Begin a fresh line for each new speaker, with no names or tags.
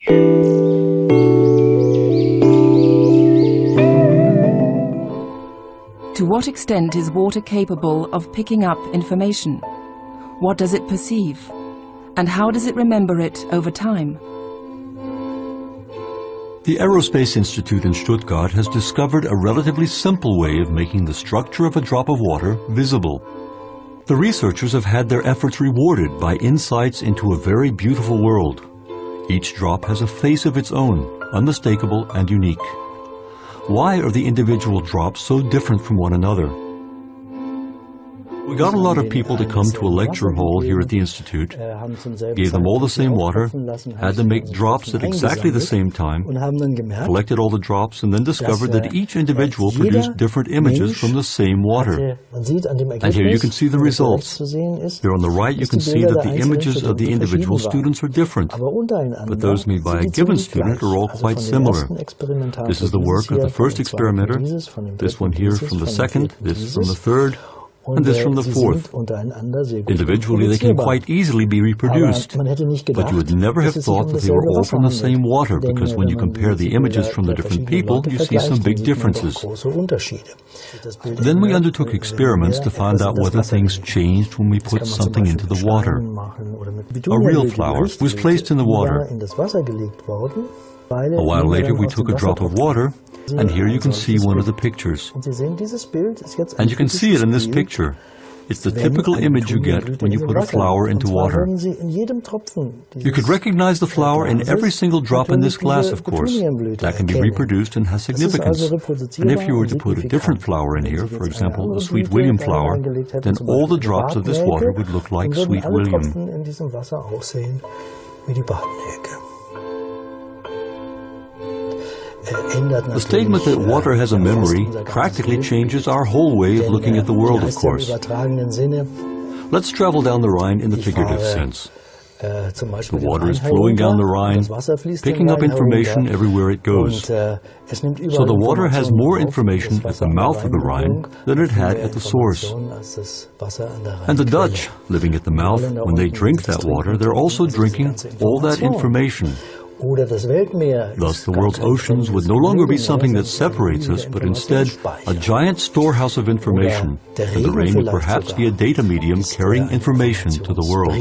To what extent is water capable of picking up information? What does it perceive? And how does it remember it over time?
The Aerospace Institute in Stuttgart has discovered a relatively simple way of making the structure of a drop of water visible. The researchers have had their efforts rewarded by insights into a very beautiful world. Each drop has a face of its own, unmistakable and unique. Why are the individual drops so different from one another? We got a lot of people to come to a lecture hall here at the Institute, gave them all the same water, had them make drops at exactly the same time, collected all the drops, and then discovered that each individual produced different images from the same water. And here you can see the results. Here on the right you can see that the images of the individual students are different, but those made by a given student are all quite similar. This is the work of the first experimenter, this one here from the second, this from the third, and this from the fourth. Individually they can quite easily be reproduced, but you would never have thought that they were all from the same water, because when you compare the images from the different people, you see some big differences. Then we undertook experiments to find out whether things changed when we put something into the water. A real flower was placed in the water. A while later we took a drop of water, and here you can see one of the pictures. And you can see it in this picture. It's the typical image you get when you put a flower into water. You could recognize the flower in every single drop in this glass, of course. That can be reproduced and has significance. And if you were to put a different flower in here, for example, a Sweet William flower, then all the drops of this water would look like Sweet William. The statement that water has a memory practically changes our whole way of looking at the world, of course. Let's travel down the Rhine in the figurative sense. The water is flowing down the Rhine, picking up information everywhere it goes. So the water has more information at the mouth of the Rhine than it had at the source. And the Dutch, living at the mouth, when they drink that water, they're also drinking all that information. Thus, the world's oceans would no longer be something that separates us, but instead a giant storehouse of information, and the rain would perhaps be a data medium carrying information to the world.